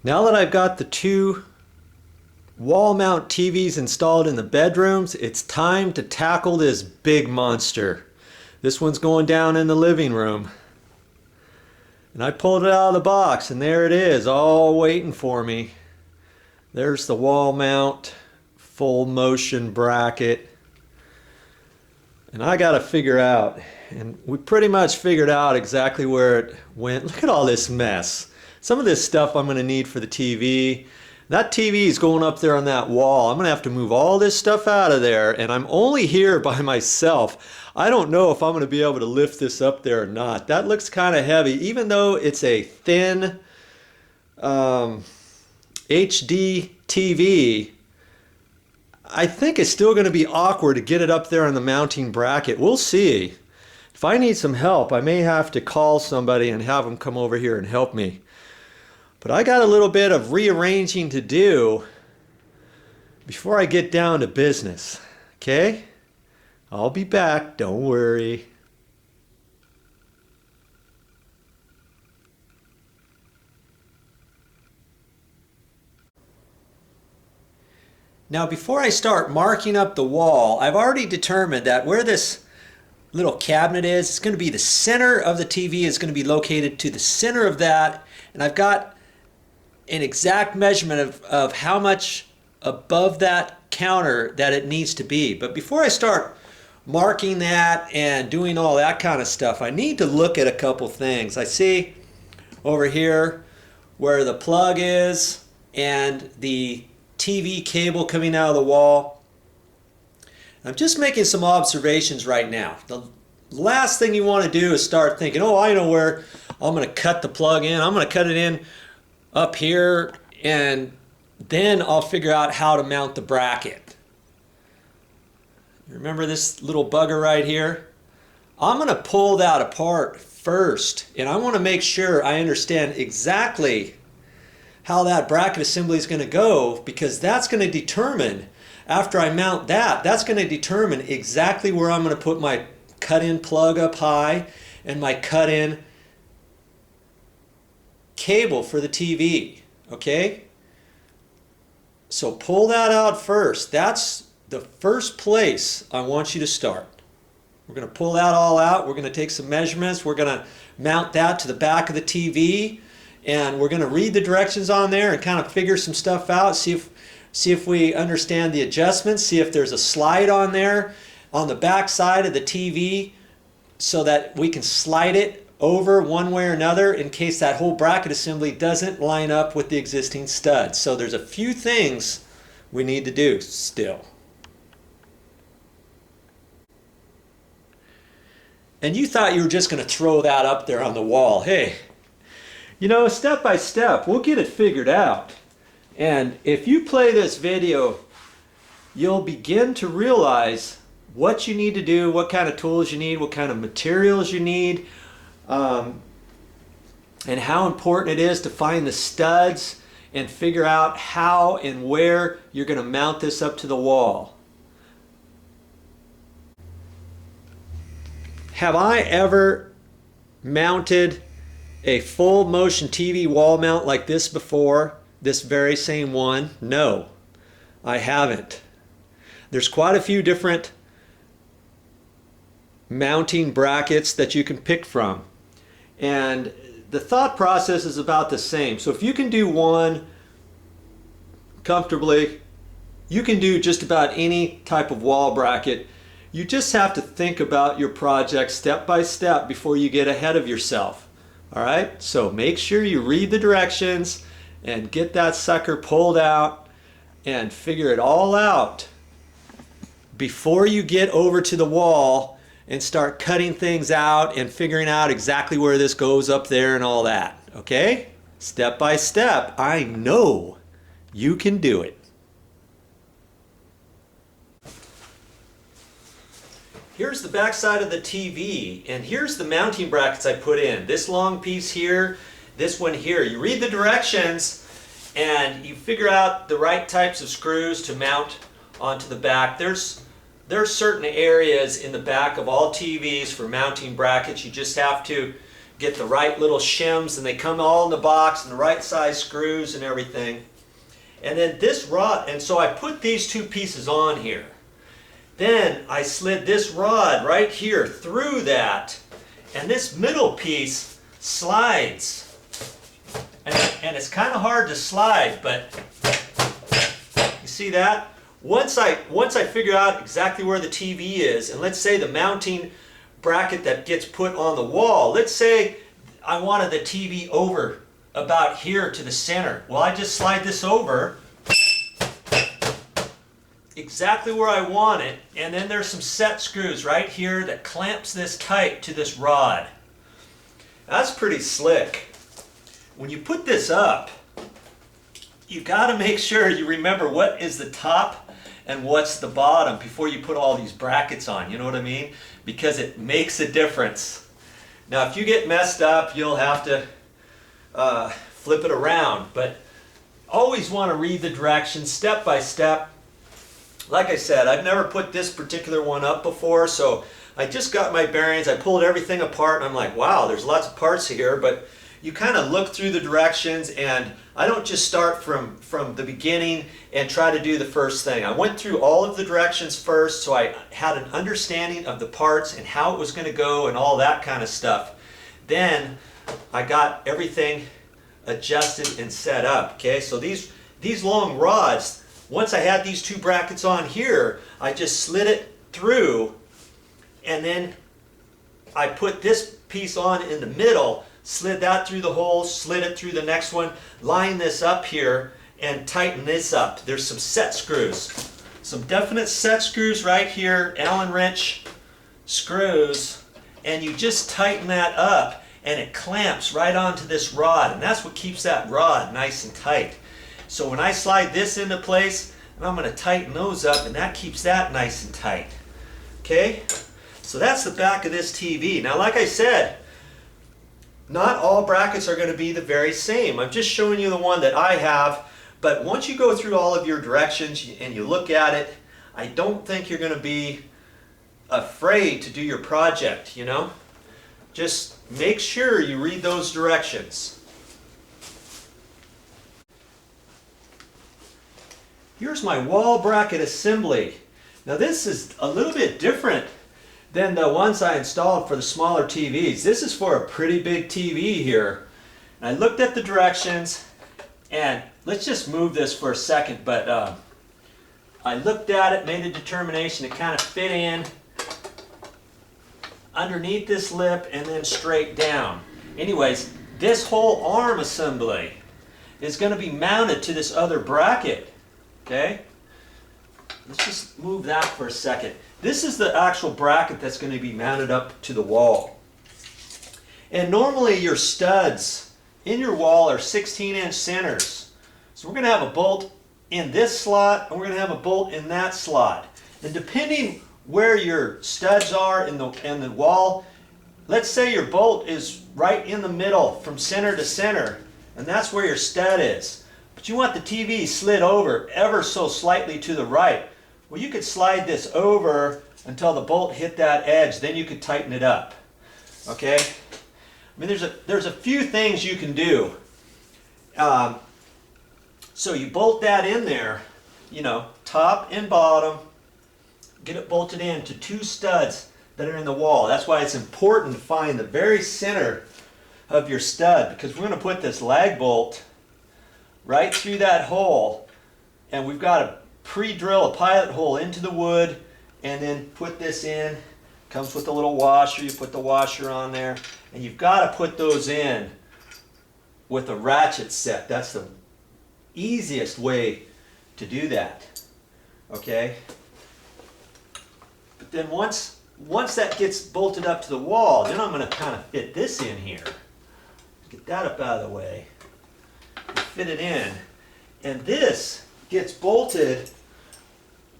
Now that I've got the two wall mount TVs installed in the bedrooms, it's time to tackle this big monster. This one's going down in the living room. And I pulled it out of the box, and there it is, all waiting for me. There's the wall mount full motion bracket. And I gotta figure out, and we pretty much figured out exactly where it went. Look at all this mess. Some of this stuff I'm going to need for the TV. That TV is going up there on that wall. I'm going to have to move all this stuff out of there, and I'm only here by myself. I don't know if I'm going to be able to lift this up there or not. That looks kind of heavy, even though it's a thin HD TV. I think it's still going to be awkward to get it up there on the mounting bracket. We'll see. If I need some help, I may have to call somebody and have them come over here and help me. But I got a little bit of rearranging to do before I get down to business. Okay? I'll be back, don't worry. Now before I start marking up the wall, I've already determined that where this little cabinet is, it's going to be the center of the TV, is going to be located to the center of that, and I've got an exact measurement of how much above that counter that it needs to be. But before I start marking that and doing all that kind of stuff, I need to look at a couple things. I see over here where the plug is and the TV cable coming out of the wall. I'm just making some observations right now. The last thing you want to do is start thinking, oh, I know where I'm going to cut the plug in. I'm going to cut it in up here, and then I'll figure out how to mount the bracket. Remember this little bugger right here? I'm going to pull that apart first, and I want to make sure I understand exactly how that bracket assembly is going to go, because that's going to determine, after I mount that, that's going to determine exactly where I'm going to put my cut-in plug up high and my cut-in cable for the TV. Okay? So pull that out first. That's the first place I want you to start. We're going to pull that all out. We're going to take some measurements. We're going to mount that to the back of the TV, and we're going to read the directions on there and kind of figure some stuff out. See if we understand the adjustments. See if there's a slide on there on the back side of the TV so that we can slide it over one way or another in case that whole bracket assembly doesn't line up with the existing studs. So there's a few things we need to do still. And you thought you were just going to throw that up there on the wall. Hey, you know, step by step, we'll get it figured out. And if you play this video, you'll begin to realize what you need to do, what kind of tools you need, what kind of materials you need, and how important it is to find the studs and figure out how and where you're going to mount this up to the wall. Have I ever mounted a full motion TV wall mount like this before? This very same one? No, I haven't. There's quite a few different mounting brackets that you can pick from, and the thought process is about the same. So if you can do one comfortably, you can do just about any type of wall bracket. You just have to think about your project step by step before you get ahead of yourself. All right, so make sure you read the directions and get that sucker pulled out and figure it all out before you get over to the wall and start cutting things out and figuring out exactly where this goes up there and all that. Okay? Step by step. I know you can do it. Here's the back side of the TV, and here's the mounting brackets I put in. This long piece here, this one here. You read the directions and you figure out the right types of screws to mount onto the back. There's certain areas in the back of all TVs for mounting brackets. You just have to get the right little shims, and they come all in the box and the right size screws and everything. And then this rod, and so I put these two pieces on here. Then I slid this rod right here through that, and this middle piece slides. And it's kind of hard to slide, but you see that? Once I figure out exactly where the TV is, and let's say the mounting bracket that gets put on the wall, let's say I wanted the TV over about here to the center. Well, I just slide this over exactly where I want it, and then there's some set screws right here that clamps this tight to this rod. That's pretty slick. When you put this up, you got to make sure you remember what is the top and what's the bottom before you put all these brackets on, you know what I mean? Because it makes a difference. Now if you get messed up, you'll have to flip it around, but always want to read the directions step by step. Like I said, I've never put this particular one up before, so I just got my bearings, I pulled everything apart, and I'm like, wow, there's lots of parts here, but you kind of look through the directions, and I don't just start from the beginning and try to do the first thing. I went through all of the directions first, so I had an understanding of the parts and how it was going to go and all that kind of stuff. Then I got everything adjusted and set up. Okay, so these long rods, once I had these two brackets on here, I just slid it through, and then I put this piece on in the middle, slid that through the hole, slid it through the next one, line this up here, and tighten this up. There's some set screws. Some definite set screws right here, Allen wrench screws, and you just tighten that up, and it clamps right onto this rod, and that's what keeps that rod nice and tight. So when I slide this into place, I'm going to tighten those up, and that keeps that nice and tight. Okay? So that's the back of this TV. Now, like I said, not all brackets are going to be the very same. I'm just showing you the one that I have, but once you go through all of your directions and you look at it, I don't think you're going to be afraid to do your project, you know? Just make sure you read those directions. Here's my wall bracket assembly. Now this is a little bit different than the ones I installed for the smaller TVs. This is for a pretty big TV here. And I looked at the directions, and let's just move this for a second, but I looked at it, made a determination to kind of fit in underneath this lip and then straight down. Anyways, this whole arm assembly is going to be mounted to this other bracket. Okay? Let's just move that for a second. This is the actual bracket that's going to be mounted up to the wall. And normally your studs in your wall are 16-inch centers. So we're going to have a bolt in this slot, and we're going to have a bolt in that slot. And depending where your studs are in the wall, let's say your bolt is right in the middle from center to center, and that's where your stud is. But you want the TV slid over ever so slightly to the right. Well, you could slide this over until the bolt hit that edge, then you could tighten it up. Okay? I mean, there's a few things you can do. So you bolt that in there, you know, top and bottom, get it bolted in to two studs that are in the wall. That's why it's important to find the very center of your stud, because we're going to put this lag bolt right through that hole, and we've got to pre-drill a pilot hole into the wood and then put this in. Comes with a little washer. You put the washer on there, and you've got to put those in with a ratchet set. That's the easiest way to do that. Okay? But then once that gets bolted up to the wall, then I'm going to kind of fit this in here. Get that up out of the way. Fit it in. And this gets bolted,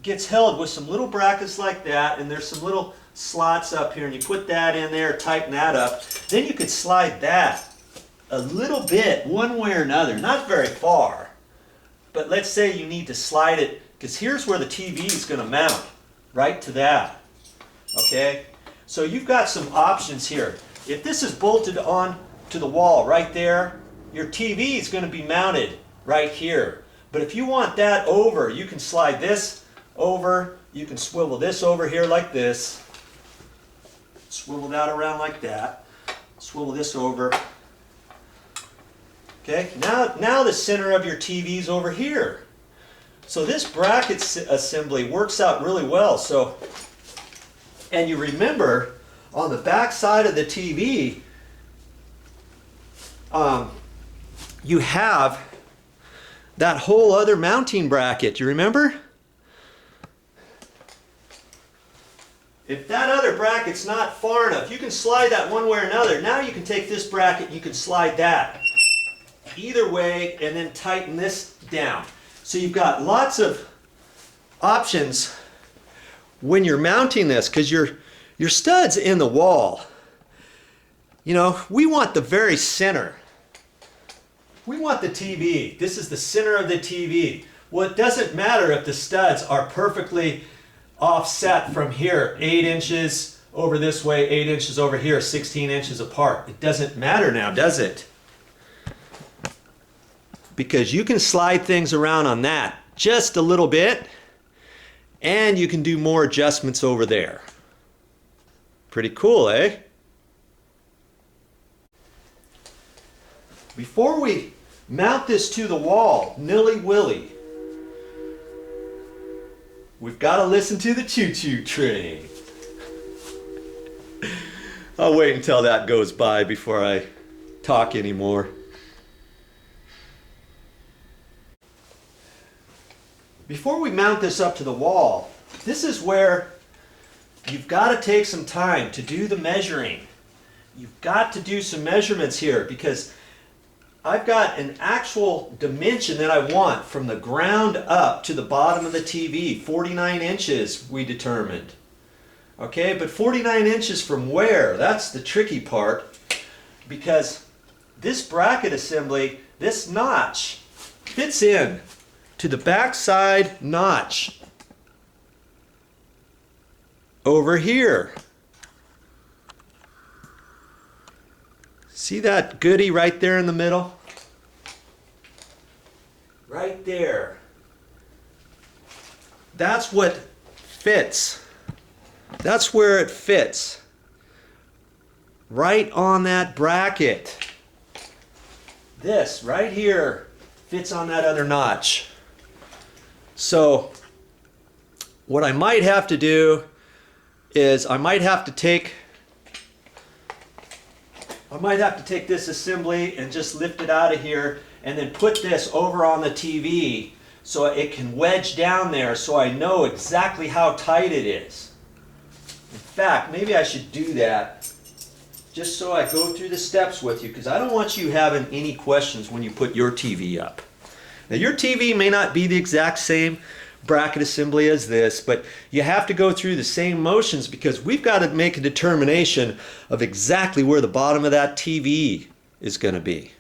gets held with some little brackets like that, and there's some little slots up here, and you put that in there, tighten that up. Then you could slide that a little bit one way or another, not very far, but let's say you need to slide it, because here's where the TV is going to mount, right to that. Okay? So you've got some options here. if this is bolted on to the wall right there, your TV is going to be mounted right here. But if you want that over, you can slide this over, you can swivel this over here like this, swivel that around like that, swivel this over. Okay, now the center of your TV is over here. So this bracket assembly works out really well. So, and you remember on the back side of the TV, you have that whole other mounting bracket. You remember? If that other bracket's not far enough, you can slide that one way or another. Now you can take this bracket and you can slide that either way and then tighten this down. So you've got lots of options when you're mounting this, because your stud's in the wall. You know, we want the very center. We want the TV. This is the center of the TV. Well, it doesn't matter if the studs are perfectly offset from here, 8 inches over this way, 8 inches over here, 16 inches apart. It doesn't matter now, does it? Because you can slide things around on that just a little bit, and you can do more adjustments over there. Pretty cool, eh? Before we mount this to the wall, nilly-willy, we've got to listen to the choo-choo train. I'll wait until that goes by before I talk anymore. Before we mount this up to the wall, this is where you've got to take some time to do the measuring. You've got to do some measurements here, because I've got an actual dimension that I want from the ground up to the bottom of the TV. 49 inches we determined. Okay, but 49 inches from where? That's the tricky part, because this bracket assembly, this notch, fits in to the backside notch over here. See that goodie right there in the middle? Right there. That's what fits. That's where it fits. Right on that bracket. This right here fits on that other notch. So what I might have to do is I might have to take this assembly and just lift it out of here and then put this over on the TV so it can wedge down there so I know exactly how tight it is. In fact, maybe I should do that just so I go through the steps with you, because I don't want you having any questions when you put your TV up. Now your TV may not be the exact same bracket assembly as this, but you have to go through the same motions, because we've got to make a determination of exactly where the bottom of that TV is going to be.